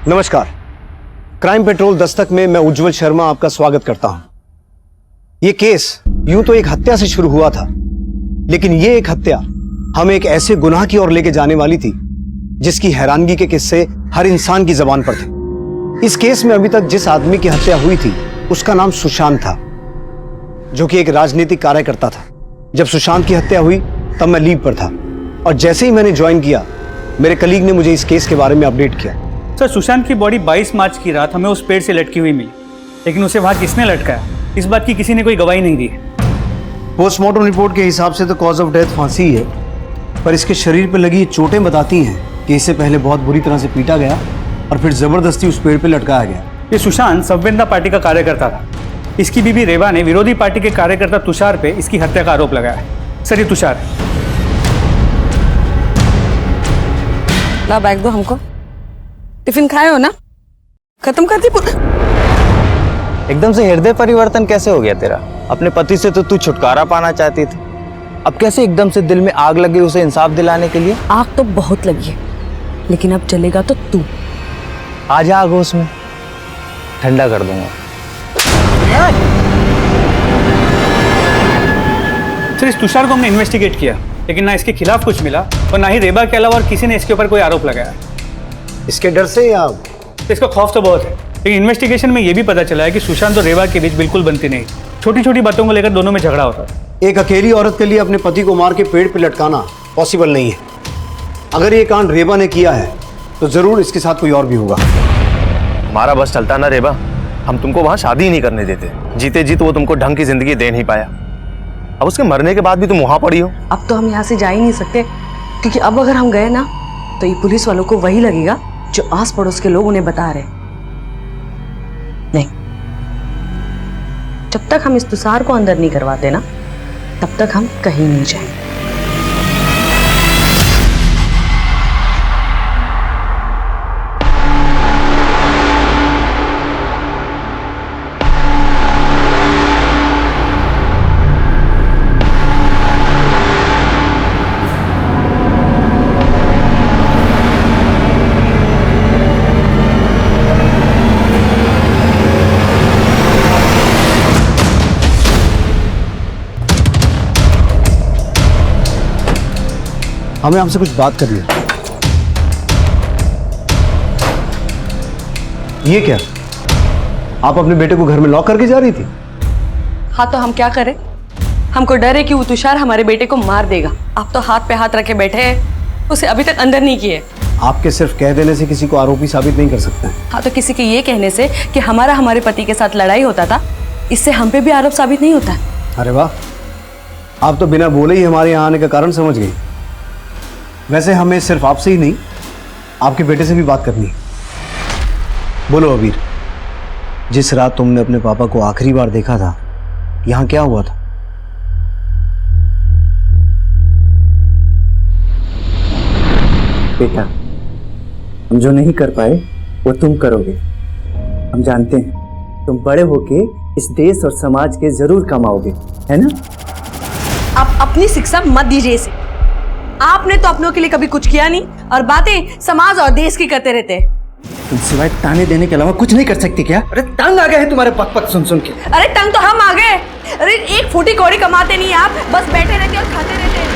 नमस्कार, crime petrol Dastak में मैं उज्जवल शर्मा आपका स्वागत करता हूं। यह केस यूं तो एक हत्या से शुरू हुआ था, लेकिन यह एक हत्या हमें एक ऐसे गुनाह की ओर लेके जाने वाली थी जिसकी हैरानगी के किस्से हर इंसान की जबान पर थे। इस केस में अभी तक जिस आदमी की हत्या हुई थी उसका नाम सुशांत था, जो कि एक राजनीतिक कार्यकर्ता था। जब सुशांत की हत्या हुई तब मैं लीव पर था और जैसे ही मैंने ज्वाइन किया मेरे कलीग ने मुझे इस केस के बारे में अपडेट किया। सर, सुशांत की बॉडी 22 मार्च की रात हमें उस पेड़ से लटकी हुई मिली, लेकिन उसे वहां किसने लटकाया इस बात की किसी ने कोई गवाही नहीं दी है। पोस्टमार्टम रिपोर्ट के हिसाब से तो कॉज ऑफ डेथ फांसी ही है, पर इसके शरीर पर लगी चोटें बताती हैं कि इससे पहले बहुत बुरी तरह से पीटा गया और फिर जबरदस्ती उस पेड़ पर लटकाया गया। ये सुशांत संवेदना पार्टी का कार्यकर्ता था। इसकी बीबी रेवा ने विरोधी पार्टी के कार्यकर्ता तुषार पे इसकी हत्या का आरोप लगाया है। सर, ये तुषार। ला बैग दो हमको। टिफिन खाए हो ना? खत्म कर दी पूरा। एकदम से हृदय परिवर्तन कैसे हो गया तेरा? अपने पति से तो तू छुटकारा पाना चाहती थी, अब कैसे एकदम से दिल में आग लगी उसे इंसाफ दिलाने के लिए? आग तो बहुत लगी है, लेकिन अब जलेगा तो तू। आ जा आग उसमें, ठंडा कर दूंगा। सर, इस तुषार को हमने इन्वेस्टिगेट किया, लेकिन ना इसके खिलाफ कुछ मिला और ना ही रेबा के अलावा और किसी ने इसके ऊपर कोई आरोप लगाया। इसके डर से या इसका खौफ तो बहुत है, लेकिन इन्वेस्टिगेशन में यह भी पता चला है कि सुशांत और रेबा के बीच बिल्कुल बनती नहीं। छोटी छोटी बातों को लेकर दोनों में झगड़ा होता है। एक अकेली औरत के लिए अपने पति को मार के पेड़ पर लटकाना पॉसिबल नहीं है। अगर ये कांड रेबा ने किया है तो जरूर इसके साथ कोई और भी होगा। हमारा बस चलता ना रेबा, हम तुमको वहां शादी ही नहीं करने देते। जीते जीत वो तुमको ढंग की जिंदगी दे नहीं पाया, अब उसके मरने के बाद भी तुम वहां पड़ी हो। अब तो हम यहाँ से जा ही नहीं सकते, क्योंकि अब अगर हम गए ना तो ये पुलिस वालों को वही लगेगा जो आस पड़ोस के लोग उन्हें बता रहे। नहीं, जब तक हम इस तुषार को अंदर नहीं करवाते ना तब तक हम कहीं नहीं जाएंगे। हमें आपसे कुछ बात करनी है। ये क्या, आप अपने बेटे को घर में लॉक करके जा रही थी? हाँ, तो हम क्या करें? हमको डर है कि वो तुषार हमारे बेटे को मार देगा। आप तो हाथ पे हाथ रखे बैठे हैं, उसे अभी तक अंदर नहीं किए। आपके सिर्फ कह देने से किसी को आरोपी साबित नहीं कर सकते हैं। हाँ, तो किसी के ये कहने से कि हमारे पति के साथ लड़ाई होता था, इससे हम पे भी आरोप साबित नहीं होता। अरे वाह, आप तो बिना बोले ही हमारे यहाँ आने का कारण समझ गई। वैसे हमें सिर्फ आपसे ही नहीं आपके बेटे से भी बात करनी है। बोलो अबीर, जिस रात तुमने अपने पापा को आखिरी बार देखा था यहाँ क्या हुआ था? बेटा, हम जो नहीं कर पाए वो तुम करोगे। हम जानते हैं तुम बड़े होके इस देश और समाज के जरूर कमाओगे, है ना? आप अपनी शिक्षा मत दीजिए इसे। आपने तो अपनों के लिए कभी कुछ किया नहीं और बातें समाज और देश की करते रहते हैं। तुम सिवाय ताने देने के अलावा कुछ नहीं कर सकती क्या? अरे तंग आ गए हैं तुम्हारे पक पक सुन सुन के। अरे तंग तो हम आ गए। अरे एक फूटी कौड़ी कमाते नहीं आप, बस बैठे रहते और खाते रहते हैं।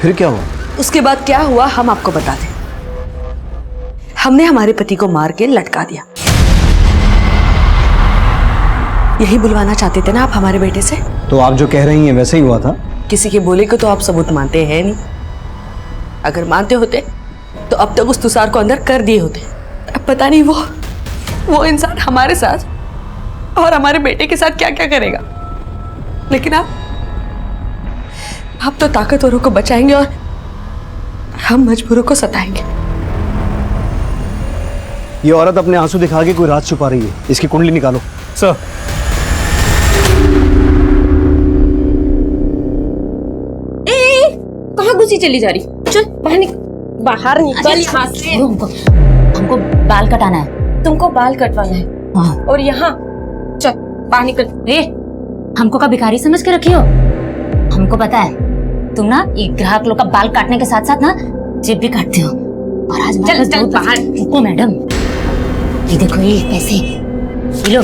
फिर क्या हुआ? उसके बाद क्या हुआ हम आपको बता दें। हमने हमारे पति को मार के लटका दिया। यही बुलवाना चाहते थे ना आप हमारे बेटे से? तो आप जो कह रही हैं वैसे ही हुआ था? किसी के बोले को तो आप सबूत मानते हैं नहीं। अगर मानते होते तो अब तक उस तुषार को अंदर कर दिए होते। अब पता नहीं वो इंसान हमारे साथ और हमारे बेटे के साथ क्या क्या करेगा। लेकिन आप तो ताकतवरों को बचाएंगे और हम मजबूरों को सताएंगे। ये औरत अपने आंसू दिखा के कोई राज छुपा रही है। इसकी कुंडली निकालो। सर, कहाँ घुसी चली जा रही? चल बाहर निकल यहाँ से। हमको बाल कटाना है। तुमको बाल कटवाना है? हाँ। और यहाँ चल बाहर निकल। हमको का भिखारी समझ के रखी हो? हमको पता है तुम ना ये ग्राहक लोग का बाल काटने के साथ साथ ना जेब भी काटते हो। और आज चल, वापस चल, बहुत बाहर। रुको मैडम, ये देखो ये पैसे, ये लो।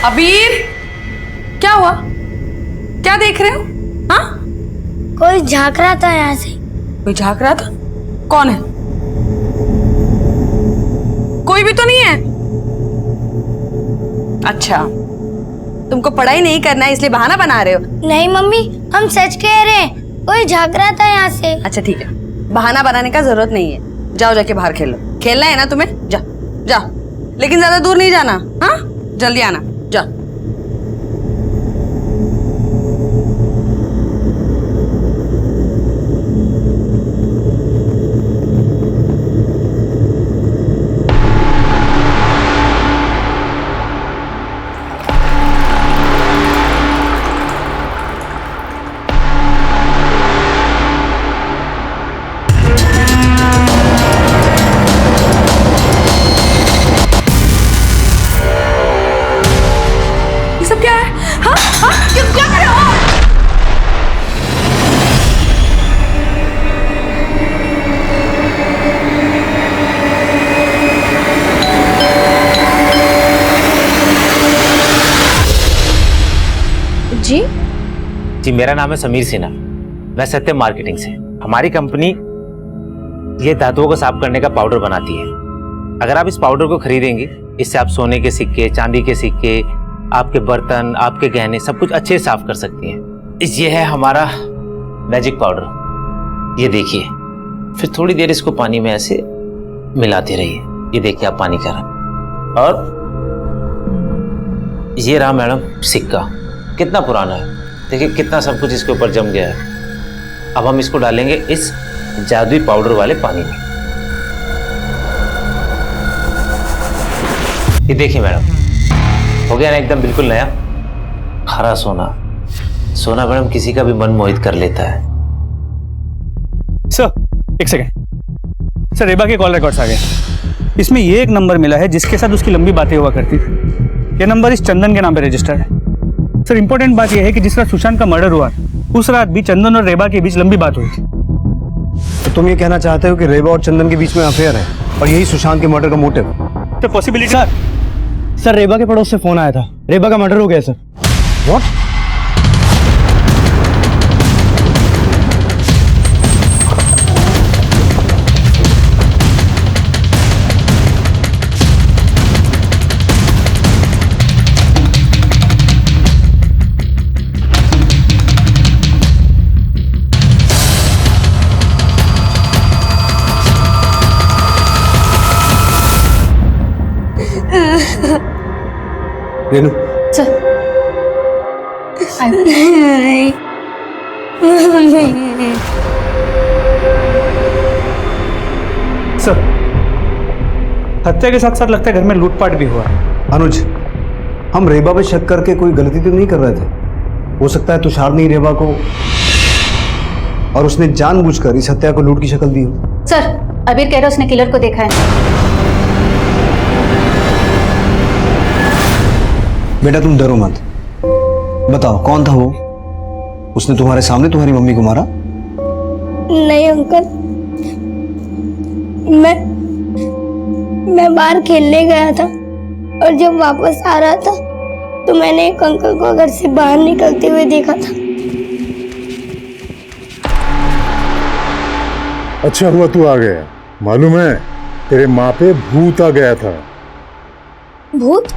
अबीर, क्या हुआ? क्या देख रहे हो? हाँ, कोई झांक रहा था यहाँ से। कोई झांक रहा था? कौन है? कोई भी तो नहीं है। अच्छा, तुमको पढ़ाई नहीं करना है इसलिए बहाना बना रहे हो? नहीं मम्मी, हम सच कह रहे हैं, कोई झांक रहा था यहाँ से। अच्छा ठीक है, बहाना बनाने का जरूरत नहीं है। जाओ जाके बाहर खेलो। खेलना है ना तुम्हें? जा जाओ, लेकिन ज्यादा दूर नहीं जाना। हाँ, जल्दी आना, जाओ। ये सब क्या है? हाँ हाँ, क्या कर रहे हो? जी जी, मेरा नाम है समीर सिन्हा। मैं सत्यम मार्केटिंग से। हमारी कंपनी ये धातुओं को साफ करने का पाउडर बनाती है। अगर आप इस पाउडर को खरीदेंगे, इससे आप सोने के सिक्के, चांदी के सिक्के, आपके बर्तन, आपके गहने सब कुछ अच्छे से साफ कर सकती हैं। ये है हमारा मैजिक पाउडर। ये देखिए, फिर थोड़ी देर इसको पानी में ऐसे मिलाते रहिए। ये देखिए आप पानी कर रहे। और ये रहा मैडम सिक्का, कितना पुराना है, देखिए कितना सब कुछ इसके ऊपर जम गया है। अब हम इसको डालेंगे इस जादुई पाउडर वाले पानी में। ये देखिए मैडम, हो गया ना एकदम बिल्कुल नया हरा सोना। सोना मैडम किसी का भी मन मोहित कर लेता है। सर एक सेकंड सर, रेबा के कॉल रिकॉर्ड्स आ गए। इसमें ये एक नंबर मिला है जिसके साथ उसकी लंबी बातें हुआ करती थी। ये नंबर इस चंदन के नाम पे रजिस्टर्ड है। सर इंपॉर्टेंट बात यह है कि जिस रात सुशांत का मर्डर हुआ उस रात भी चंदन और रेबा के बीच लंबी बात हुई थी। तो तुम ये कहना चाहते हो कि रेबा और चंदन के बीच में अफेयर है और यही सुशांत के मर्डर का मोटिव? तो पॉसिबिलिटी सर रेबा के पड़ोस से फोन आया था, रेबा का मर्डर हो गया सर। व्हाट? रेनू, सर हत्या के साथ साथ लगता है घर में लूटपाट भी हुआ है। अनुज, हम रेबा पे शक करके कोई गलती तो नहीं कर रहे थे। हो सकता है तुषार ने ही रेबा को और उसने जानबूझकर इस हत्या को लूट की शक्ल दी हो। सर अबीर कह रहा उसने किलर को देखा है। बेटा तुम डरो मत, बताओ कौन था वो? उसने तुम्हारे सामने तुम्हारी मम्मी को मारा? नहीं अंकल, मैं बाहर खेलने गया था और जब वापस आ रहा था तो मैंने एक अंकल को घर से बाहर निकलते हुए देखा था। अच्छा हुआ तू आ गया। मालूम है तेरे माँ पे भूत आ गया था। भूत?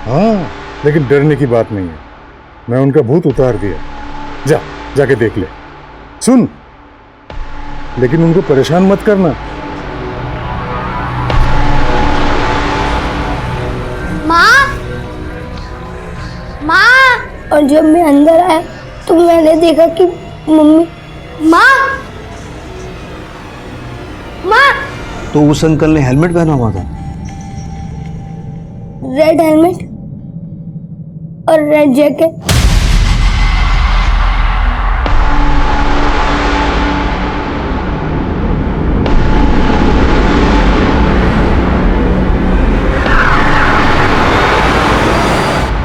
हाँ, लेकिन डरने की बात नहीं है, मैं उनका भूत उतार दिया। जाके देख ले। सुन, लेकिन उनको परेशान मत करना। माँ! और जब मैं अंदर आया तो मैंने देखा कि मम्मी। माँ! तो उस अंकल ने हेलमेट पहना हुआ था? Red helmet? और रेड जैकेट।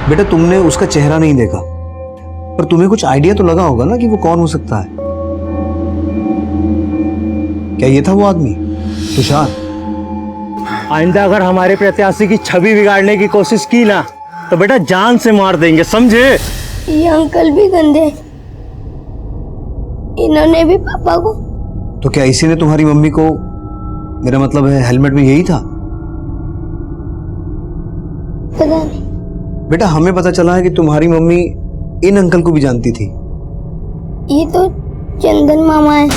बेटा तुमने उसका चेहरा नहीं देखा, पर तुम्हें कुछ आइडिया तो लगा होगा ना कि वो कौन हो सकता है। क्या ये था वो आदमी, तुषार? आइंदा अगर हमारे प्रत्याशी की छवि बिगाड़ने की कोशिश की ना तो बेटा जान से मार देंगे, समझे? ये अंकल भी गंदे, इन्होंने भी पापा को। तो क्या इसी ने तुम्हारी मम्मी को, मेरा मतलब है हेलमेट में यही था? पता नहीं। बेटा हमें पता चला है कि तुम्हारी मम्मी इन अंकल को भी जानती थी। ये तो चंदन मामा है।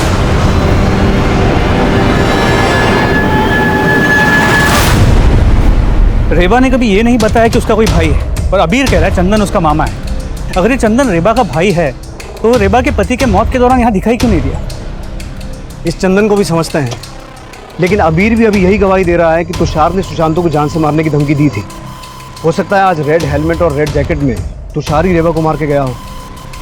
रेबा ने कभी ये नहीं बताया कि उसका कोई भाई है, और अबीर कह रहा है चंदन उसका मामा है। अगर ये चंदन रेबा का भाई है तो रेबा के पति के मौत के दौरान यहाँ दिखाई क्यों नहीं दिया? इस चंदन को भी समझते हैं, लेकिन अबीर भी अभी यही गवाही दे रहा है कि तुषार ने सुशांतों को जान से मारने की धमकी दी थी। हो सकता है आज रेड हेलमेट और रेड जैकेट में तुषार ही रेबा को मार के गया हो,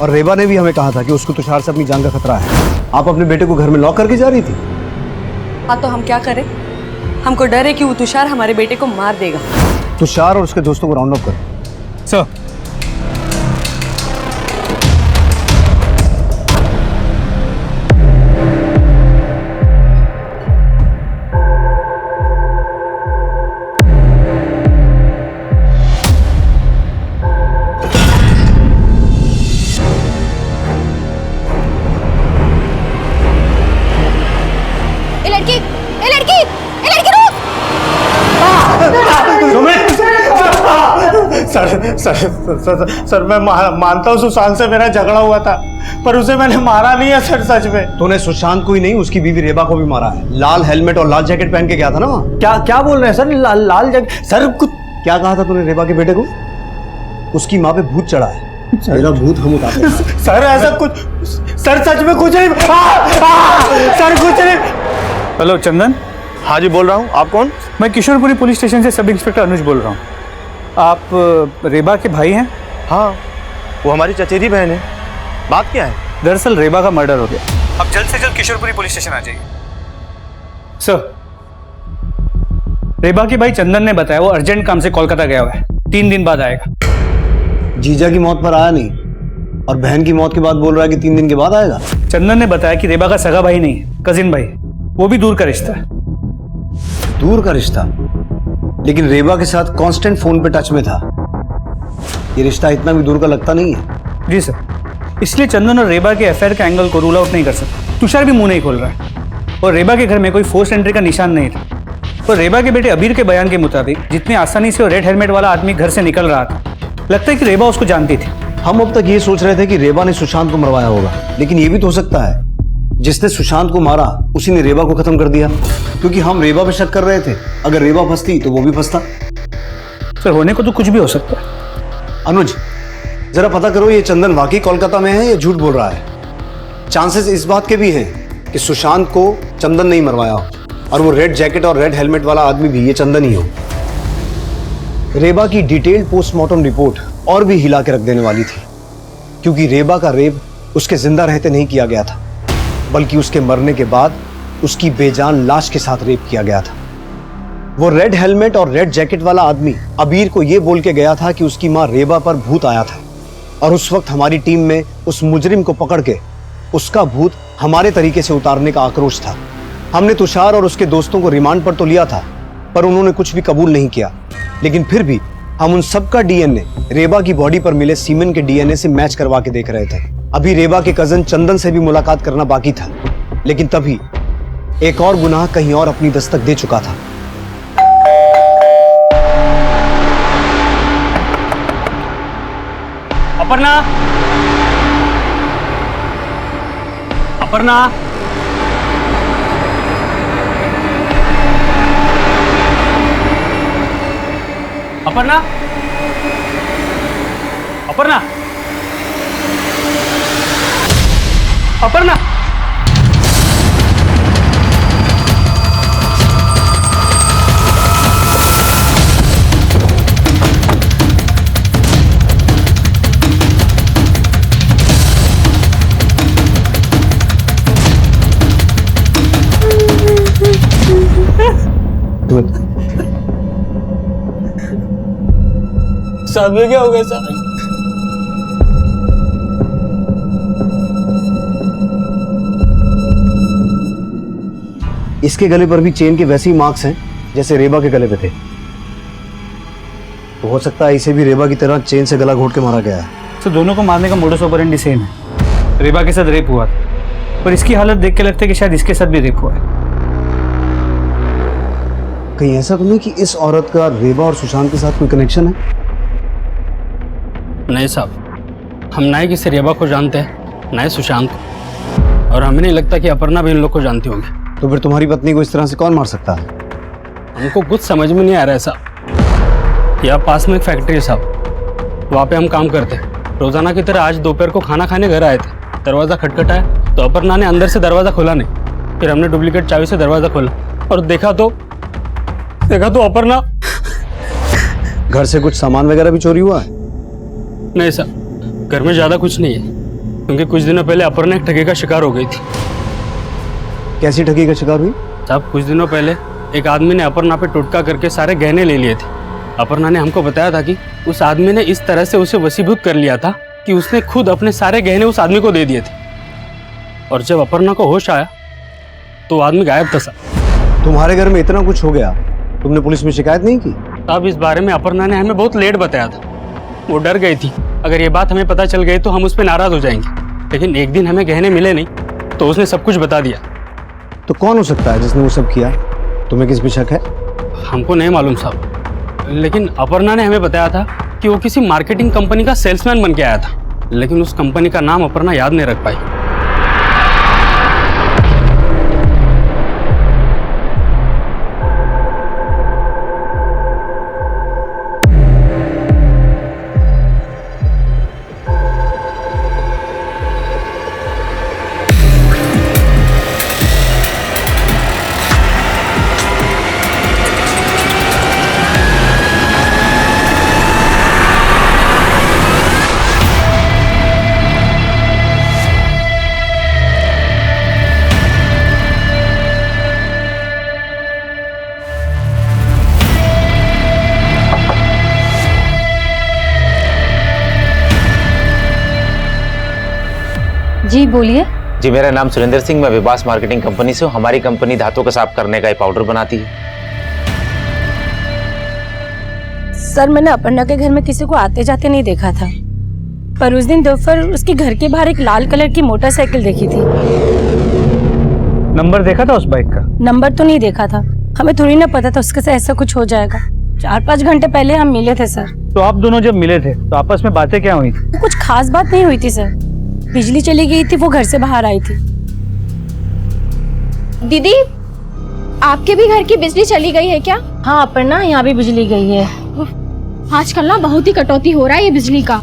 और रेबा ने भी हमें कहा था कि उसको तुषार से अपनी जान का खतरा है। आप अपने बेटे को घर में लॉक करके जा रही थी? हाँ तो हम क्या करें? हमको डर है कि वो तुषार हमारे बेटे को मार देगा। तुषार और उसके दोस्तों को राउंड अप कर। सर, सर मैं मानता हूँ सुशांत से मेरा झगड़ा हुआ था, पर उसे मैंने मारा नहीं है सर, सच में। तूने सुशांत को ही नहीं उसकी बीवी रेबा को भी मारा है। लाल हेलमेट और लाल जैकेट पहन के गया था ना वहाँ। क्या बोल रहे हैं सर? लाल जैकेट? सर कुछ क्या कहा था तूने रेबा के बेटे को? उसकी माँ पे भूत चढ़ा है, मेरा भूत हम उतारते हैं। सर ऐसा कुछ, सर सच में कुछ नहीं। सर कुछ नहीं। हेलो चंदन। हाँ जी बोल रहा हूँ, आप कौन? मैं किशोरपुरी पुलिस स्टेशन से सब इंस्पेक्टर अनुज बोल रहा हूँ। आप रेबा के भाई हैं? हाँ, वो हमारी चचेरी बहन है। बात क्या है? दरअसल रेबा का मर्डर हो गया। अब जल्द से जल्द किशोरपुरी पुलिस स्टेशन आ जाइए। सर, रेबा के भाई चंदन ने बताया वो अर्जेंट काम से कोलकाता गया हुआ है, 3 दिन बाद आएगा। जीजा की मौत पर आया नहीं, और बहन की मौत के बाद बोल रहा है कि 3 दिन के बाद आएगा। चंदन ने बताया कि रेबा का सगा भाई नहीं है, कजिन भाई, वो भी दूर का रिश्ता है। दूर का रिश्ता? लेकिन रेबा के साथ कांस्टेंट फोन पे टच में था। ये रिश्ता इतना भी दूर का लगता नहीं है। जी सर, इसलिए चंदन और रेबा के अफेयर के एंगल को रूल आउट नहीं कर सकते। तुषार भी मुंह नहीं खोल रहा है, और रेबा के घर में कोई फोर्स एंट्री का निशान नहीं था। और रेबा के बेटे अबीर के बयान के मुताबिक जितनी आसानी से वो रेड हेलमेट वाला आदमी घर से निकल रहा था, लगता है कि रेबा उसको जानती थी। हम अब तक ये सोच रहे थे कि रेबा ने सुशांत को मरवाया होगा, लेकिन ये भी तो हो सकता है जिसने सुशांत को मारा उसी ने रेबा को खत्म कर दिया, क्योंकि हम रेबा पे शक कर रहे थे। अगर रेबा फंसती तो वो भी फंसता। सर, होने को तो कुछ भी हो सकता है। अनुज, जरा पता करो ये चंदन वाकई कोलकाता में है या झूठ बोल रहा है। चांसेस इस बात के भी हैं कि सुशांत को चंदन नहीं मरवाया हो, और वो रेड जैकेट और रेड हेलमेट वाला आदमी भी ये चंदन ही हो। रेबा की डिटेल्ड पोस्टमार्टम रिपोर्ट और भी हिला के रख देने वाली थी, क्योंकि रेबा का रेप उसके जिंदा रहते नहीं किया गया था, बल्कि उसके मरने के बाद उसकी बेजान लाश के साथ रेप किया गया था। वो रेड हेलमेट और रेड जैकेट वाला आदमी अबीर को यह बोल के गया था कि उसकी मां रेबा पर भूत आया था, और उस वक्त हमारी टीम में उस मुजरिम को पकड़ के उसका भूत हमारे तरीके से उतारने का आक्रोश था। हमने तुषार और उसके दोस्तों को रिमांड पर तो लिया था, पर उन्होंने कुछ भी कबूल नहीं किया। लेकिन फिर भी हम उन सबका डीएनए रेबा की बॉडी पर मिले सीमेन के डीएनए से मैच करवा के देख रहे थे। अभी रेबा के कजन चंदन से भी मुलाकात करना बाकी था, लेकिन तभी एक और गुनाह कहीं और अपनी दस्तक दे चुका था। अपर्णा, अपर्णा, अपर्णा, अपर्णा, अपर्णा। Do it. साहब ये क्या हो गया साहब? इसके गले पर भी चेन के वैसे ही मार्क्स हैं जैसे रेबा के गले पे थे। तो हो सकता है इसे भी रेबा की तरह चेन से गला घोट के मारा गया है। तो दोनों को मारने का मोडस ऑपरेंडी सेम है। रेबा के साथ रेप हुआ था और इसकी हालत देख के लगता है कि शायद इसके साथ भी रेप हुआ है। कहीं ऐसा तो नहीं कि इस औरत का रेबा और सुशांत के साथ कोई कनेक्शन है? नहीं साहब, हम ना ही किसी रेबा को जानते हैं ना ही सुशांत को, और हमें नहीं लगता कि अपर्णा भी इन लोग को जानती होगी। तो फिर तुम्हारी पत्नी को इस तरह से कौन मार सकता है? हमको कुछ समझ में नहीं आ रहा है साहब। यहाँ पास में एक फैक्ट्री है साहब, वहाँ पे हम काम करते हैं। रोजाना की तरह आज दोपहर को खाना खाने घर आए थे। दरवाज़ा खटखटाया तो अपर्णा ने अंदर से दरवाज़ा खोला नहीं। फिर हमने डुप्लीकेट चाबी से दरवाज़ा खोला और देखा तो अपर्णा। घर से कुछ सामान वगैरह भी चोरी हुआ है? नहीं साहब, घर में ज़्यादा कुछ नहीं है, क्योंकि कुछ दिनों पहले अपर्णा एक ठगी का शिकार हो गई थी। कैसी ठगी का शिकार हुई? साहब कुछ दिनों पहले एक आदमी ने अपर्णा पे टोटका करके सारे गहने ले लिए थे। अपर्णा ने हमको बताया था कि उस आदमी ने इस तरह से उसे वशीभूत कर लिया था कि उसने खुद अपने सारे गहने उस आदमी को दे दिए थे। और जब अपर्णा को होश आया तो वो आदमी गायब था साहब। तुम्हारे घर में इतना कुछ हो गया, तुमने पुलिस में शिकायत नहीं की? साहब इस बारे में अपर्णा ने हमें बहुत लेट बताया था। वो डर गई थी अगर ये बात हमें पता चल गई तो हम उस पर नाराज हो जाएंगे। लेकिन एक दिन हमें गहने मिले नहीं तो उसने सब कुछ बता दिया। तो कौन हो सकता है जिसने वो सब किया? तुम्हें किस पे शक है? हमको नहीं मालूम साहब, लेकिन अपर्णा ने हमें बताया था कि वो किसी मार्केटिंग कंपनी का सेल्समैन बन के आया था, लेकिन उस कंपनी का नाम अपर्णा याद नहीं रख पाई। जी बोलिए। जी मेरा नाम सुरेंद्र सिंह, मैं विबास मार्केटिंग कंपनी से हूँ। हमारी कंपनी धातुओं को साफ करने का एक पाउडर बनाती है। सर मैंने अपर्णा के घर में किसी को आते जाते नहीं देखा था, पर उस दिन दोपहर उसके घर के बाहर एक लाल कलर की मोटरसाइकिल देखी थी। नंबर देखा था उस बाइक का? नंबर तो नहीं देखा था, हमें थोड़ी ना पता था उसके साथ ऐसा कुछ हो जाएगा। 4-5 घंटे पहले हम मिले थे सर। तो आप दोनों जब मिले थे तो आपस में बातें क्या हुई थी? कुछ खास बात नहीं हुई थी सर। बिजली चली गई थी, वो घर से बाहर आई थी। दीदी, आपके भी घर की बिजली चली गई है क्या? हाँ अपर्णा, यहाँ भी बिजली गई है। आजकल ना बहुत ही कटौती हो रहा है ये बिजली का।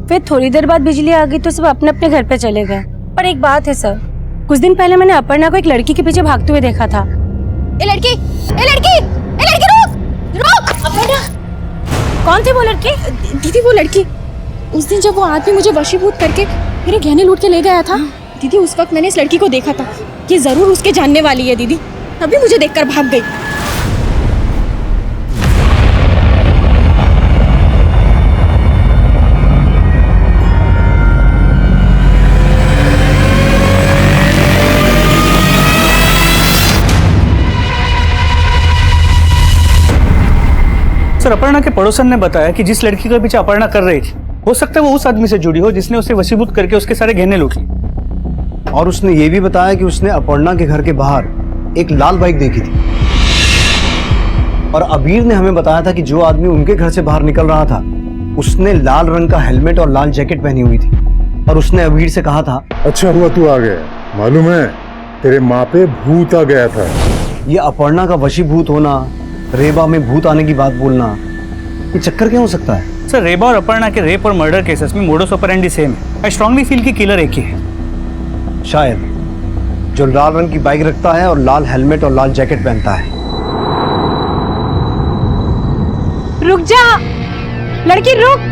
फिर थोड़ी देर बाद बिजली आ गई तो सब अपने अपने घर पे चले गए। पर एक बात है सर, कुछ दिन पहले मैंने अपर्णा को एक लड़की के पीछे भागते हुए देखा था। ए लड़की रुक रुक। अपर्णा, कौन थी वो लड़की? दीदी वो लड़की, उस दिन जब वो आदमी मुझे वशीभूत करके मेरे गहने लूट के ले गया था दीदी, उस वक्त मैंने इस लड़की को देखा था। ये जरूर उसके जानने वाली है दीदी, तभी मुझे देखकर भाग गई। सर अपर्णा के पड़ोसन ने बताया कि जिस लड़की का पीछे अपर्णा कर रही थी, हो सकता है वो उस आदमी से जुड़ी हो जिसने उसे वशीभूत करके उसके सारे गहने लूट लिए। और उसने ये भी बताया कि उसने अपर्णा के घर के बाहर एक लाल बाइक देखी थी। और अबीर ने हमें बताया था कि जो आदमी उनके घर से बाहर निकल रहा था उसने लाल रंग का हेलमेट और लाल जैकेट पहनी हुई थी। और उसने अबीर से कहा था, अच्छा हुआ तू आ गया, मालूम है तेरे माँ पे भूत आ गया था। ये अपर्णा का वशीभूत होना, रेबा में भूत आने की बात बोलना, ये चक्कर क्या हो सकता है? सर रेबा और अपर्णा के रेप और मर्डर केसेस में मोडस ऑपरेंडी सेम है। आई स्ट्रांगली फील कि किलर एक ही है। शायद, जो लाल रंग की बाइक रखता है और लाल हेलमेट और लाल जैकेट पहनता है। रुक जा लड़की, रुक।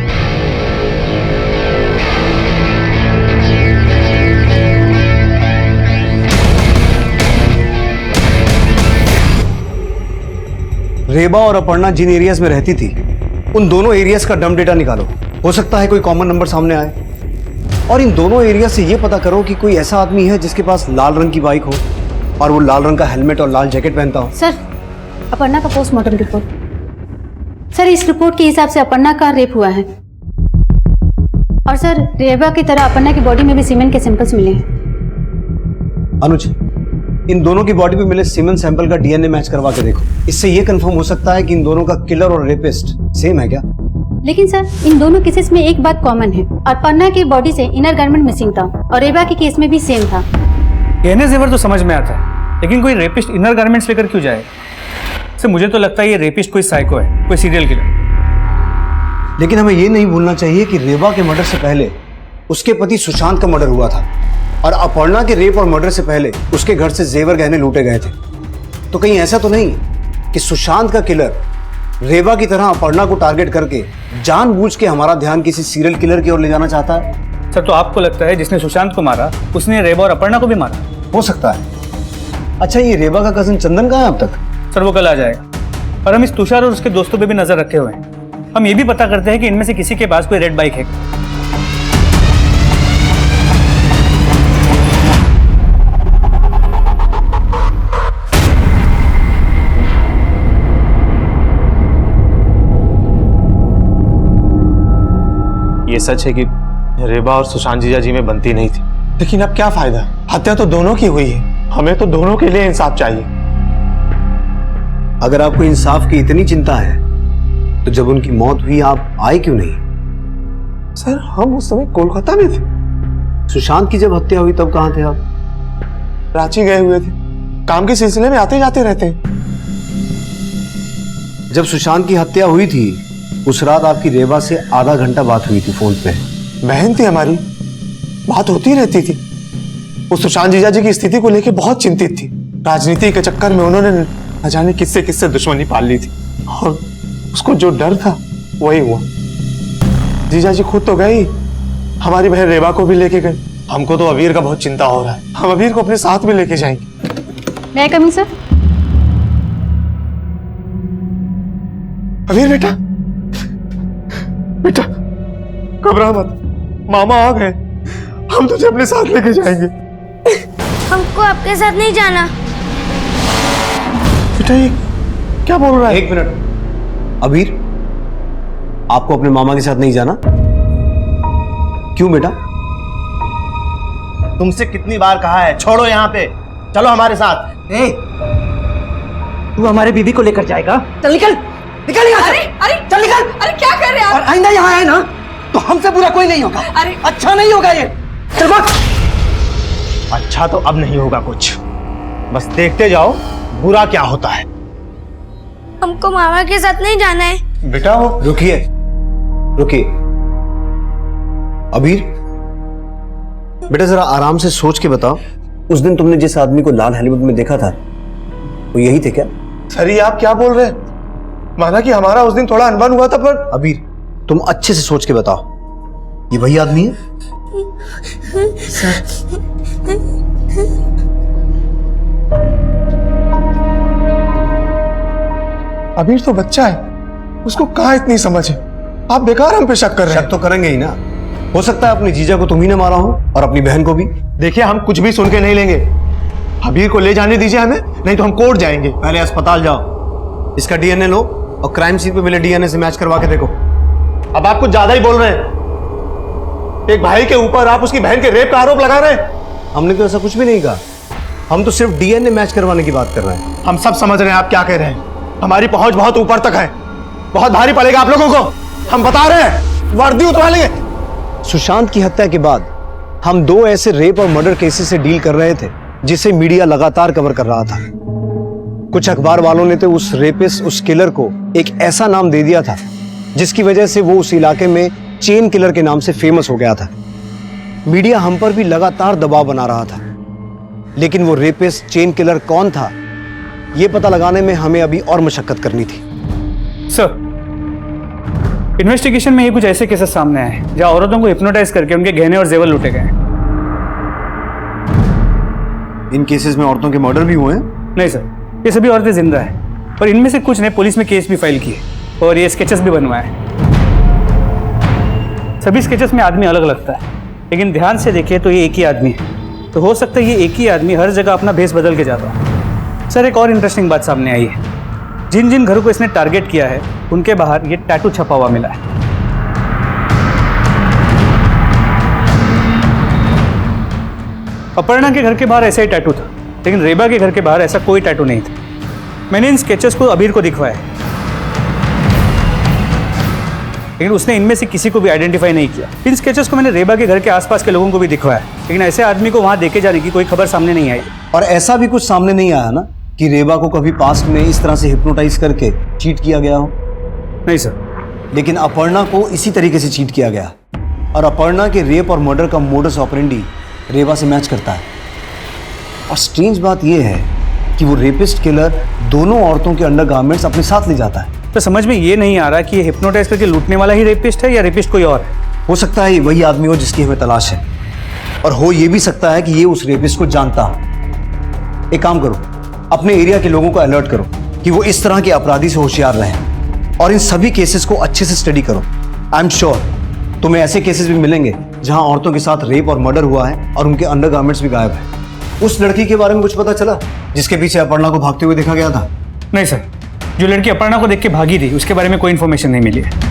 रेबा और अपर्णा जिन एरियाज में रहती थी उन दोनों एरियाज का डम डेटा निकालो। हो सकता है कोई कॉमन नंबर सामने आए। और इन दोनों एरिया से यह पता करो कि कोई ऐसा आदमी है जिसके पास लाल रंग की बाइक हो और वो लाल रंग का हेलमेट और लाल जैकेट पहनता हो। सर, अपर्णा का पोस्टमार्टम रिपोर्ट। सर, इस रिपोर्ट के हिसाब से अपर्णा का रेप हुआ है। और सर, रेबा की तरह अपर्णा की बॉडी में भी सीमेंट के सैंपल्स मिले हैं। अनुज, इन दोनों की बॉडी पे मिले सीमेन सैंपल का डीएनए मैच करवा के देखो। इससे ये कंफर्म हो सकता है कि इन दोनों का किलर और रेपिस्ट सेम है क्या? लेकिन सर, इन दोनों केसेस में एक बात कॉमन है। अपर्णा की बॉडी से इनर गारमेंट मिसिंग था और रेबा के केस में भी सेम था। गहने जेवर तो समझ में आता है, लेकिन कोई रेपिस्ट इनर गारमेंट्स लेकर क्यों जाए? सर, मुझे तो लगता है ये रेपिस्ट कोई साइको है, कोई सीरियल किलर। लेकिन हमें ये नहीं भूलना चाहिए कि रेबा के मर्डर से पहले उसके पति सुशांत का मर्डर हुआ था और अपर्णा के रेप और मर्डर से पहले उसके घर से जेवर गहने लूटे गए थे। तो कहीं ऐसा तो नहीं कि सुशांत का किलर रेबा की तरह अपर्णा को टारगेट करके जानबूझ के हमारा ध्यान किसी सीरियल किलर की ओर ले जाना चाहता है? सर, तो आपको लगता है जिसने सुशांत को मारा उसने रेबा और अपर्णा को भी मारा? हो सकता है। अच्छा, ये रेबा का कजिन चंदन कहाँ है अब तक? सर, वो कल आ जाएगा। और हम इस तुषार और उसके दोस्तों पे भी नजर रखे हुए हैं। हम ये भी पता करते हैं कि इनमें से किसी के पास कोई रेड बाइक है। ये सच है कि रेबा और सुशांत जीजा जी में बनती नहीं थी, लेकिन अब क्या फायदा? हत्या तो दोनों की हुई है। हमें तो दोनों के लिए इंसाफ चाहिए। अगर आपको इंसाफ की इतनी चिंता है तो जब उनकी मौत हुई आप आए क्यों नहीं? सर, हम उस समय कोलकाता में थे। सुशांत की जब हत्या हुई तब कहाँ थे आप? रांची गए हुए थे, काम के सिलसिले में आते जाते रहते हैं। जब सुशांत की हत्या हुई थी उस रात आपकी रेबा से आधा घंटा बात हुई थी फोन पे। बहन थी हमारी, बात होती रहती थी। वो सुशांत जीजा जी की स्थिति को लेकर बहुत चिंतित थी। राजनीति के चक्कर में उन्होंने न जाने किससे किससे दुश्मनी पाल ली थी और उसको जो डर था वही हुआ। जीजा जी खुद तो गई, हमारी बहन रेबा को भी लेके गए। हमको तो अबीर का बहुत चिंता हो रहा है। हम अबीर को अपने साथ में लेके जाएंगे। मैं कमिंग सर? अबीर बेटा, बेटा घबरा मत, मामा आ गए। हम तुझे अपने साथ लेके जाएंगे। हमको आपके साथ नहीं जाना। बेटा ये क्या बोल रहा है? एक मिनट, अबीर, आपको अपने मामा के साथ नहीं जाना? क्यों बेटा? तुमसे कितनी बार कहा है, छोड़ो यहाँ पे, चलो हमारे साथ। ए, तू हमारे बीबी को लेकर जाएगा? चल निकल, निकल यहाँ से। अरे चल निकल। अरे क्या कर रहे हैं और आप? आइंदा यहाँ आए ना तो हमसे बुरा कोई नहीं होगा। अरे अच्छा नहीं होगा ये। चल भाग। अच्छा तो अब नहीं होगा कुछ, बस देखते जाओ बुरा क्या होता है। हमको मामा के साथ नहीं जाना है। बेटा वो रुकिए, रुकिए। अबीर बेटा, जरा आराम से सोच के बताओ, उस दिन तुमने जिस आदमी को लाल हेलमेट में देखा था वो यही थे क्या? सर, ये आप क्या बोल रहे हैं? माना कि हमारा उस दिन थोड़ा अनबन हुआ था, पर अबीर तुम अच्छे से सोच के बताओ, ये वही आदमी है? अबीर तो बच्चा है, उसको कहाँ इतनी समझ है? आप बेकार हम पे शक कर रहे हैं। शक तो करेंगे ही ना। हो सकता है अपनी जीजा को तुम ही ने मारा हो और अपनी बहन को भी। देखिए, हम कुछ भी सुन के नहीं लेंगे। अबीर को ले जाने दीजिए हमें, नहीं तो हम कोर्ट जाएंगे। पहले अस्पताल जाओ, इसका डीएनए लो और क्राइम सीन पे मिले डीएनए से मैच करवा के देखो। अब आप कुछ ज्यादा ही बोल रहे हैं। एक भाई के ऊपर आप उसकी बहन के रेप का आरोप लगा रहे हैं। हमने तो ऐसा कुछ भी नहीं कहा, हम तो सिर्फ डीएनए मैच करवाने की बात कर रहे हैं। हम सब समझ रहे हैं आप क्या कह रहे हैं। हमारी पहुंच बहुत ऊपर तक है, बहुत भारी पड़ेगा आप लोगों को। हम बता रहे हैं, वर्दी उतरा लेंगे। सुशांत की हत्या के बाद हम दो ऐसे रेप और मर्डर केसेस से डील कर रहे थे जिसे मीडिया लगातार कवर कर रहा था। कुछ अखबार वालों ने तो उस रेपिस्ट, उस किलर को एक ऐसा नाम दे दिया था जिसकी वजह से वो उस इलाके में चेन किलर के नाम से फेमस हो गया था। मीडिया हम पर भी लगातार दबाव बना रहा था, लेकिन वो रेपिस्ट, चेन किलर कौन था ये पता लगाने में हमें अभी और मशक्कत करनी थी। सर, इन्वेस्टिगेशन में ये कुछ ऐसे केसेस सामने आए जहां औरतों को हिप्नोटाइज करके उनके गहने और जेवर लूटे गए। इन केसेस में औरतों के मर्डर भी हुए हैं? नहीं सर, ये सभी औरतें जिंदा हैं। और इनमें से कुछ ने पुलिस में केस भी फाइल किए और ये स्केचेस भी बनवाए। सभी स्केचेस में आदमी अलग लगता है, लेकिन ध्यान से देखिए तो ये एक ही आदमी है। तो हो सकता है ये एक ही आदमी हर जगह अपना भेष बदल के जाता है। सर, एक और इंटरेस्टिंग बात सामने आई है। जिन जिन घरों को इसने टारगेट किया है उनके बाहर ये टैटू छपा हुआ मिला है। अपर्णा के घर के बाहर ऐसा ही टैटू था, लेकिन रेबा के घर के बाहर ऐसा कोई टैटू नहीं था। मैंने इन स्केचेस को अबीर को दिखवाया, लेकिन उसने इनमें से किसी को भी आइडेंटिफाई नहीं किया। इन स्केचेस को मैंने रेबा के घर के आसपास के लोगों को भी दिखवाया, लेकिन ऐसे आदमी को वहां देखे जाने की कोई खबर सामने नहीं आई। और ऐसा भी कुछ सामने नहीं आया ना कि रेबा को कभी पास्ट में इस तरह से हिप्नोटाइज करके चीट किया गया हो? नहीं सर। लेकिन अपर्णा को इसी तरीके से चीट किया गया, और अपर्णा के रेप और मर्डर का मोडस ऑपरेंडी रेबा से मैच करता है। और स्ट्रेंज बात यह है कि वो रेपिस्ट किलर दोनों औरतों के अंडरगारमेंट्स अपने साथ ले जाता है। तो समझ में ये नहीं आ रहा कि ये हिप्नोटाइज करके लूटने वाला ही रेपिस्ट है या रेपिस्ट कोई और है। हो सकता है वही आदमी हो जिसकी हमें तलाश है, और हो ये भी सकता है कि ये उस रेपिस्ट को जानता हो। एक काम करो, अपने एरिया के लोगों को अलर्ट करो कि वो इस तरह के अपराधी से होशियार रहें, और इन सभी केसेस को अच्छे से स्टडी करो। आई एम श्योर तुम्हें ऐसे केसेस भी मिलेंगे जहां औरतों के साथ रेप और मर्डर हुआ है और उनके अंडरगारमेंट्स भी गायब है। उस लड़की के बारे में कुछ पता चला जिसके पीछे अपर्णा को भागते हुए देखा गया था? नहीं सर, जो लड़की अपर्णा को देख के भागी थी उसके बारे में कोई इन्फॉर्मेशन नहीं मिली है।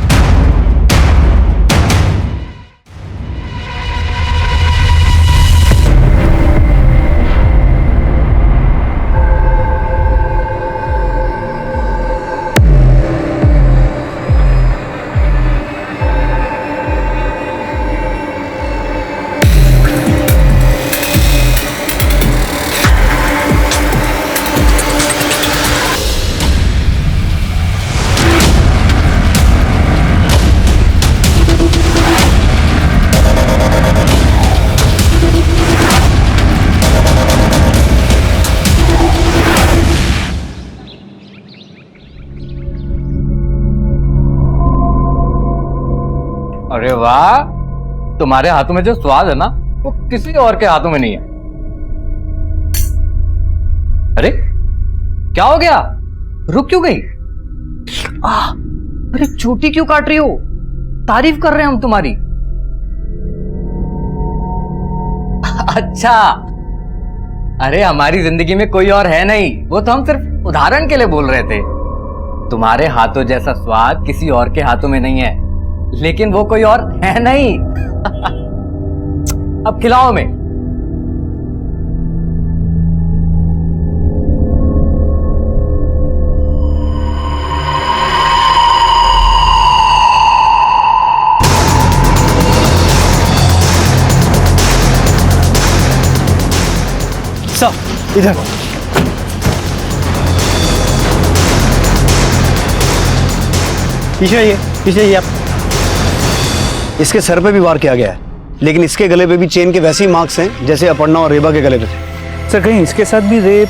अरे वाह, तुम्हारे हाथों में जो स्वाद है ना वो किसी और के हाथों में नहीं है। अरे क्या हो गया, रुक क्यों गई? अरे चोटी क्यों काट रही हो? तारीफ कर रहे हैं हम तुम्हारी। अच्छा, अरे हमारी जिंदगी में कोई और है नहीं, वो तो हम सिर्फ उदाहरण के लिए बोल रहे थे। तुम्हारे हाथों जैसा स्वाद किसी और के हाथों में नहीं है, लेकिन वो कोई और है नहीं। अब खिलाओ में। सब इधर पीछे ये आप। इसके सर पे भी वार किया गया है, लेकिन इसके गले पे भी चेन के वैसे ही मार्क्स हैं जैसे अपर्णा और रेबा के गले पे थे। सर, कहीं इसके साथ भी रेप?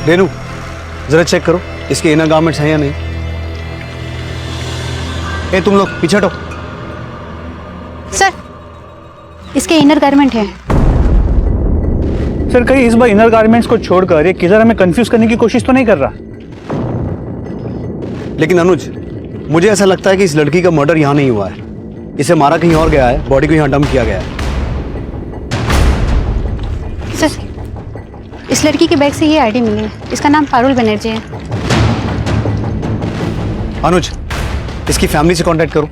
रेनू, जरा चेक करो इसके इनर गारमेंट्स हैं या नहीं। ए तुम लोग पीछे हटो। सर, इसके इनर गारमेंट है। सर, कहीं इस बार इनर गारमेंट्स को छोड़कर ये किधर हमें कंफ्यूज करने की कोशिश तो नहीं कर रहा? लेकिन अनुज, मुझे ऐसा लगता है कि इस लड़की का मर्डर यहाँ नहीं हुआ है, इसे मारा कहीं और गया है, बॉडी को यहाँ डंप किया गया है। सर, इस लड़की के बैग से ये आईडी मिली है, इसका नाम पारुल बनर्जी है। अनुज, इसकी फैमिली से कांटेक्ट करो।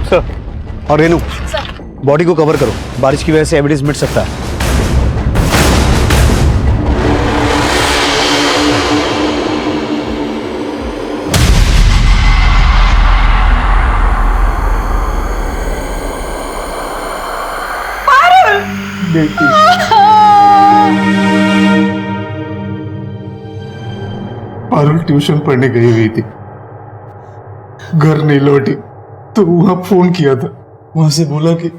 सर। और रेनू, बॉडी को कवर करो, बारिश की वजह से एविडेंस मिट सकता है। पारुल ट्यूशन पढ़ने गई हुई थी, घर नहीं लौटी, तो वहां फोन किया था, वहां से बोला कि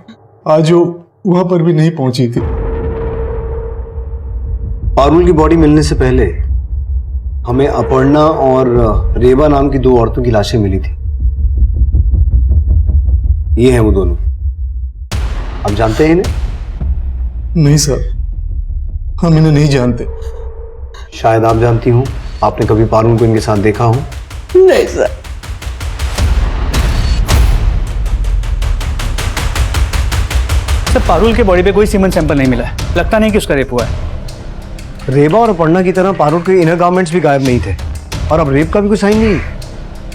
आज वो वहां पर भी नहीं पहुंची थी। पारुल की बॉडी मिलने से पहले हमें अपर्णा और रेबा नाम की दो औरतों की लाशें मिली थी। ये हैं वो दोनों। आप जानते हैं इन्हें? नहीं सर, हम इन्हें नहीं जानते, शायद आप जानती हो, आपने कभी पारुल को इनके साथ देखा हो? नहीं सर। सर पारुल के बॉडी पे कोई सीमेंट सैंपल नहीं मिला है, लगता नहीं कि उसका रेप हुआ है। रेबा और अपर्णा की तरह पारुल के इनर गारमेंट्स भी गायब नहीं थे और अब रेप का भी कोई साइन नहीं।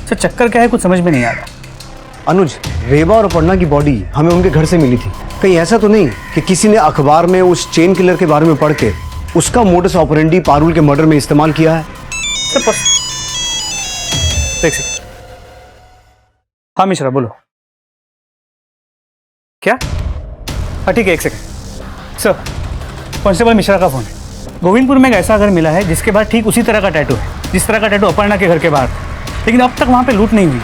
सर चक्कर क्या है कुछ समझ में नहीं आ रहा। अनुज, रेबा और अपर्णा की बॉडी हमें उनके घर से मिली थी। कहीं ऐसा तो नहीं कि किसी ने अखबार में उस चेन किलर के बारे में पढ़ के उसका मोडस ऑपरेंडी पारुल के मर्डर में इस्तेमाल किया है? देख सकते। हाँ मिश्रा बोलो। क्या? हाँ ठीक है, एक सेकंड। सर कांस्टेबल मिश्रा का फोन है। गोविंदपुर में एक ऐसा घर मिला है जिसके बाद ठीक उसी तरह का टैटू है जिस तरह का टैटू अपर्णा के घर के बाहर था, लेकिन अब तक वहां पे लूट नहीं हुई।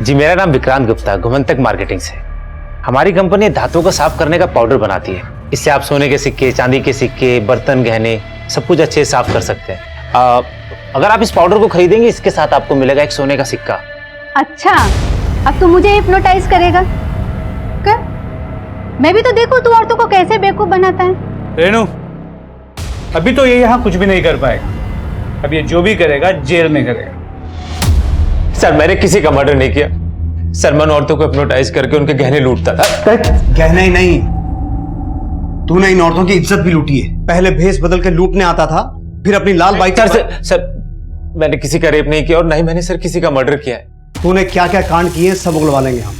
जी मेरा नाम विक्रांत गुप्ता, गोमंतक मार्केटिंग से। हमारी कंपनी धातुओं को साफ करने का पाउडर बनाती है। इससे आप सोने के सिक्के, चांदी के सिक्के, बर्तन, गहने सब कुछ अच्छे से साफ कर सकते हैं। अगर आप इस पाउडर को खरीदेंगे, इसके साथ आपको मिलेगा एक सोने का सिक्का। अच्छा, अब तू मुझे हिप्नोटाइज करेगा? कर, मैं भी तो देखूं तू औरतों को कैसे बेवकूफ बनाता है। रेनू, अभी तो ये यहाँ कुछ भी नहीं कर पाएगा। अब ये जो भी करेगा जेल में करेगा। सर मैंने किसी का मर्डर नहीं किया। सर मैं औरतों को हिप्नोटाइज करके उनके गहने लूटता था। गहने ही नहीं, तूने इन औरतों की इज्जत भी लूटी है। पहले भेस बदल के लूटने आता था, फिर अपनी लाल बाइक। सर मैंने किसी का रेप नहीं किया और ना ही मैंने सर किसी का मर्डर किया है। तूने क्या क्या कांड किए सब उगलवा लेंगे हम।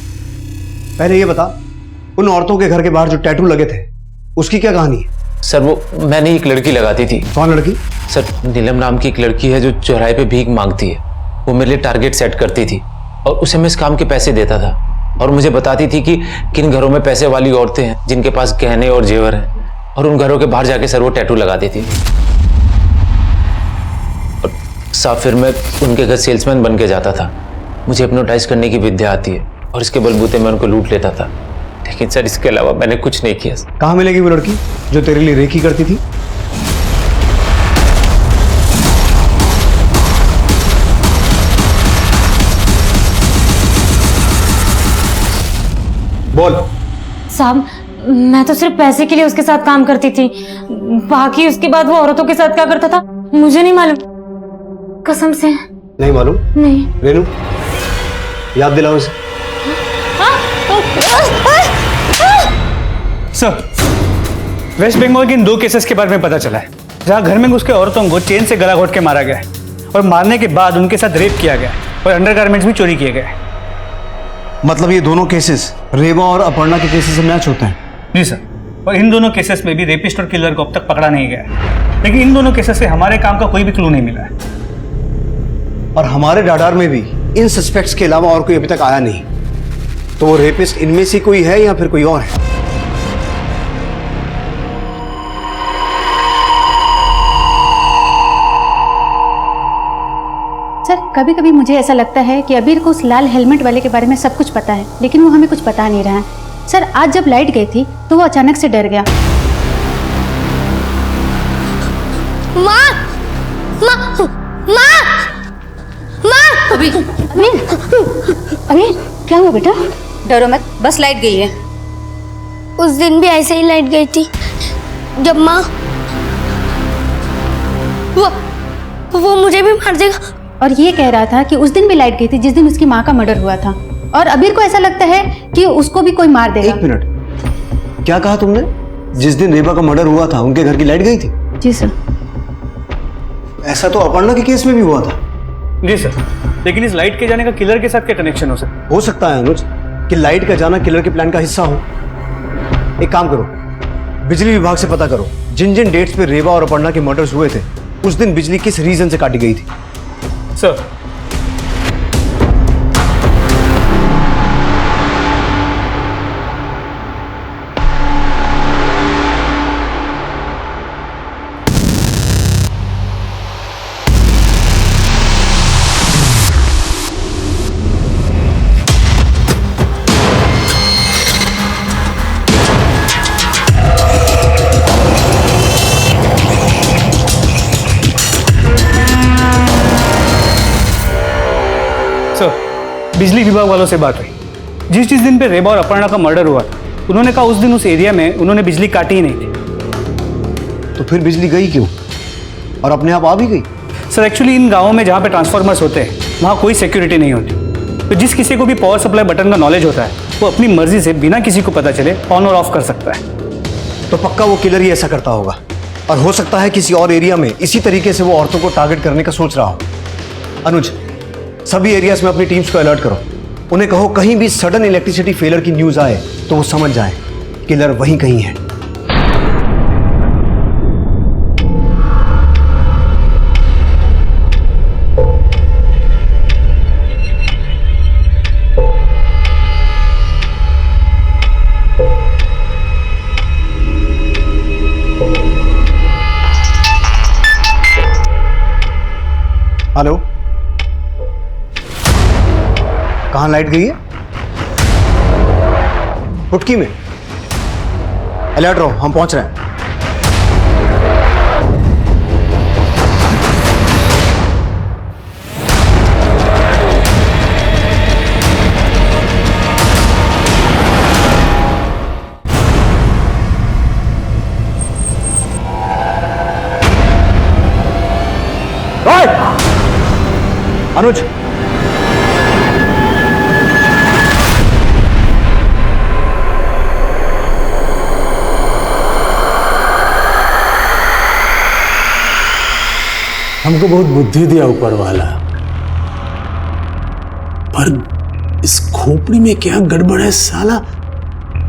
पहले ये बता, उन औरतों के घर के बाहर जो टैटू लगे थे उसकी क्या कहानी है? सर वो मैंने एक लड़की लगाती थी। कौन लड़की? सर नीलम नाम की एक लड़की है जो चौराहे पे भीख मांगती है। वो मेरे लिए टारगेट सेट करती थी और उसे मैं इस काम के पैसे देता था और मुझे बताती थी कि किन घरों में पैसे वाली औरतें हैं जिनके पास गहने और जेवर हैं, और उन घरों के बाहर जाके सर वो टैटू लगा देती थी। और साफ फिर मैं उनके घर सेल्समैन बन के जाता था। मुझे हिप्नोटाइज करने की विद्या आती है और इसके बलबूते मैं उनको लूट लेता था। लेकिन सर इसके अलावा मैंने कुछ नहीं किया। कहाँ मिलेगी वो लड़की जो तेरे लिए रेकी करती थी? बोल। साहब, मैं तो सिर्फ पैसे के लिए उसके साथ काम करती थी, बाकी उसके बाद वो औरतों के साथ क्या करता था मुझे नहीं मालूम, कसम से नहीं मालूम। नहीं। रेनू, याद दिलाओ उसे। सर वेस्ट बंगाल के इन 2 केसेस के बारे में पता चला है जहां घर में घुस के औरतों को चेन से गला घोट के मारा गया है और मारने के बाद उनके साथ रेप किया गया और अंडरगारमेंट्स भी चोरी किए गए। मतलब ये दोनों केसेस रेबा और अपर्णा के केसेस से मैच होते हैं? जी सर, और इन दोनों केसेस में भी रेपिस्ट और किलर को अब तक पकड़ा नहीं गया है, लेकिन इन दोनों केसेस से हमारे काम का कोई भी क्लू नहीं मिला है। और हमारे राडार में भी इन सस्पेक्ट्स के अलावा और कोई अभी तक आया नहीं। तो वो रेपिस्ट इनमें से कोई है या फिर कोई और है? सर, कभी कभी मुझे ऐसा लगता है कि अबीर को उस लाल हेलमेट वाले के बारे में सब कुछ पता है, लेकिन वो हमें कुछ बता नहीं रहा है। सर, आज जब लाइट गई थी तो वो अचानक से डर गया। माँ, माँ, माँ, माँ। अबीर, क्या हुआ बेटा? डरो मत, बस लाइट गई है। उस दिन भी ऐसे ही लाइट गई थी जब माँ वो मुझे भी मार देगा। और ये कह रहा था कि उस दिन भी लाइट गई थी जिस दिन उसकी माँ का मर्डर हुआ था, और अबीर को ऐसा लगता है कि उसको भी कोई मार देगा। 1 मिनट, क्या कहा तुमने? जिस दिन रेबा का मर्डर हुआ था उनके घर की लाइट गई थी? जी सर। ऐसा तो अपर्णा के केस में भी हुआ था। जी सर, लेकिन इस लाइट के जाने का किलर के साथ क्या कनेक्शन हो सकता है अनुज कि लाइट का जाना किलर के प्लान का हिस्सा हो। एक काम करो, बिजली विभाग से पता करो जिन जिन डेट्स पे रेबा और अपर्णा के मर्डर्स हुए थे उस दिन बिजली किस रीजन से काटी गई थी। सर बिजली विभाग वालों से बात हुई। जिस दिन पे रेबा और अपर्णा का मर्डर हुआ था, उन्होंने कहा उस दिन उस एरिया में उन्होंने बिजली काटी ही नहीं थी। तो फिर बिजली गई क्यों और अपने आप आ भी गई? सर एक्चुअली इन गाँवों में जहाँ पे ट्रांसफार्मर्स होते हैं वहाँ कोई सिक्योरिटी नहीं होती, तो जिस किसी को भी पावर सप्लाई बटन का नॉलेज होता है वो अपनी मर्जी से बिना किसी को पता चले ऑन और ऑफ कर सकता है। तो पक्का वो किलर ही ऐसा करता होगा, और हो सकता है किसी और एरिया में इसी तरीके से वो औरतों को टारगेट करने का सोच रहा हो। अनुज, सभी एरियाज में अपनी टीम्स को अलर्ट करो। उन्हें कहो कहीं भी सडन इलेक्ट्रिसिटी फेलियर की न्यूज आए तो वो समझ जाए किलर वहीं कहीं है। हेलो, कहाँ लाइट गई है? पुटकी में। अलर्ट रहो, हम पहुंच रहे हैं। अनुज, हमको बहुत बुद्धि दिया ऊपर वाला, पर इस खोपड़ी में क्या गड़बड़ है साला?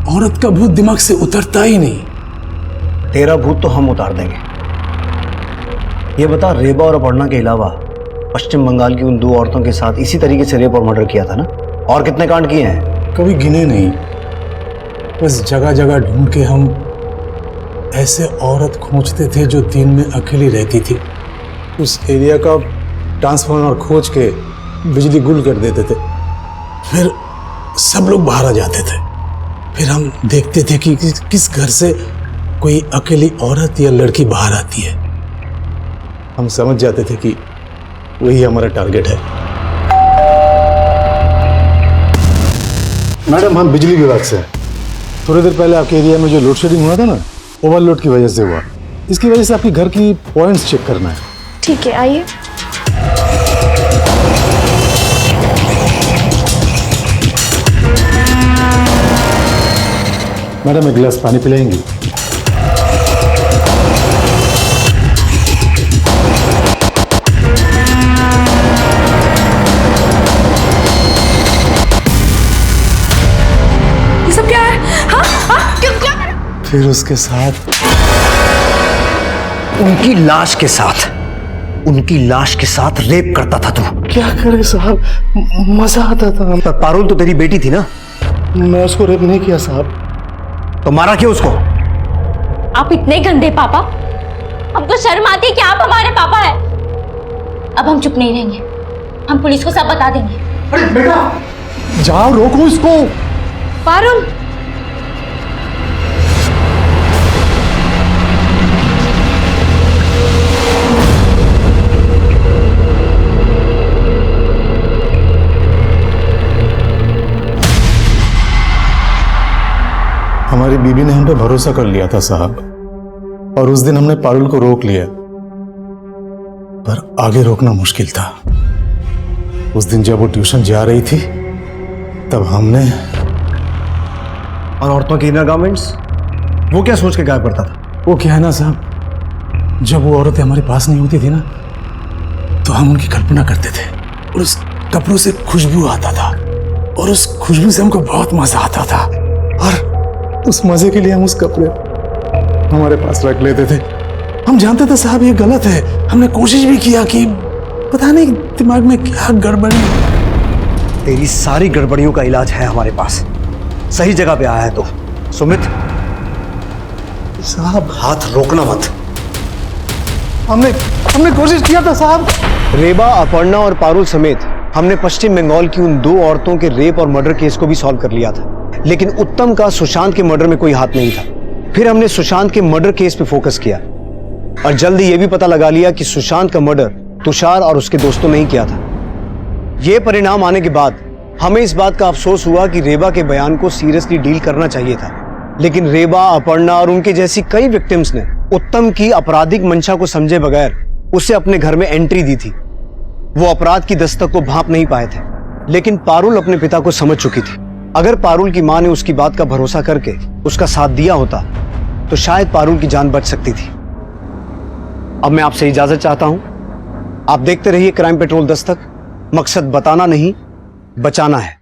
औरत का भूत दिमाग से उतरता ही नहीं। तेरा भूत तो हम उतार देंगे। ये बता, रेबा और अपर्णा के अलावा पश्चिम बंगाल की उन 2 औरतों के साथ इसी तरीके से रेप और मर्डर किया था ना? और कितने कांड किए हैं? कभी गिने नहीं, बस जगह जगह ढूंढ के हम ऐसे औरत खोजते थे जो दिन में अकेली रहती थी। उस एरिया का ट्रांसफार्मर खोज के बिजली गुल कर देते थे, फिर सब लोग बाहर आ जाते थे। फिर हम देखते थे कि किस घर से कोई अकेली औरत या लड़की बाहर आती है। हम समझ जाते थे कि वही हमारा टारगेट है। मैडम, हम बिजली विभाग से हैं। थोड़ी देर पहले आपके एरिया में जो लोड शेडिंग हुआ था ना, ओवरलोड की वजह से हुआ। इसकी वजह से आपके घर की पॉइंट्स चेक करना है। ठीक है, आइए। मैडम, एक गिलास पानी पिलाएंगी? ये सब क्या है? हाँ हाँ, क्या क्या? फिर उसके साथ उनकी लाश के साथ रेप करता था तू। क्या करे साहब, मजा आता था। पर पारुल तो तेरी बेटी थी ना? मैं उसको रेप नहीं किया साहब। तो मारा क्यों उसको? आप इतने गंदे पापा, हमको शर्म आती है कि आप हमारे पापा हैं। अब हम चुप नहीं रहेंगे, हम पुलिस को सब बता देंगे। अरे बेटा, जाओ रोको इसको। पारुल, हमारी बीबी ने हम पे भरोसा कर लिया था साहब, और उस दिन हमने पारुल को रोक लिया, पर आगे रोकना मुश्किल था। उस दिन जब वो ट्यूशन जा रही थी तब हमने। और औरतों के इनर गारमेंट्स, वो क्या सोच के गायब करता था? वो क्या है ना साहब, जब वो औरतें हमारे पास नहीं होती थी ना, तो हम उनकी कल्पना करते थे, और उस कपड़ों से खुशबू आता था, और उस खुशबू से हमको बहुत मजा आता था, और उस मजे के लिए हम उस कपड़े हमारे पास रख लेते थे। हम जानते थे साहब ये गलत है, हमने कोशिश भी किया कि पता नहीं दिमाग में क्या गड़बड़ी। तेरी सारी गड़बड़ियों का इलाज है हमारे पास, सही जगह पे आया है तो। सुमित साहब, हाथ रोकना मत। हमने कोशिश किया था साहब। रेबा, अपर्णा और पारुल समेत हमने पश्चिम बंगाल की उन 2 औरतों के रेप और मर्डर केस को भी सॉल्व कर लिया था, लेकिन उत्तम का सुशांत के मर्डर में कोई हाथ नहीं था। फिर हमने सुशांत के मर्डर केस पे फोकस किया, और जल्दी यह भी पता लगा लिया कि सुशांत का मर्डर तुषार और उसके दोस्तों ने ही किया था। यह परिणाम आने के बाद हमें इस बात का अफसोस हुआ कि रेबा के बयान को सीरियसली डील करना चाहिए था, लेकिन रेबा, अपर्णा और उनके जैसी कई विक्टिम्स ने उत्तम की आपराधिक मंशा को समझे बगैर उसे अपने घर में एंट्री दी थी। वो अपराध की दस्तक को भांप नहीं पाए थे, लेकिन पारुल अपने पिता को समझ चुकी थी। अगर पारुल की मां ने उसकी बात का भरोसा करके उसका साथ दिया होता तो शायद पारुल की जान बच सकती थी। अब मैं आपसे इजाजत चाहता हूं। आप देखते रहिए क्राइम पेट्रोल दस्तक। मकसद बताना नहीं, बचाना है।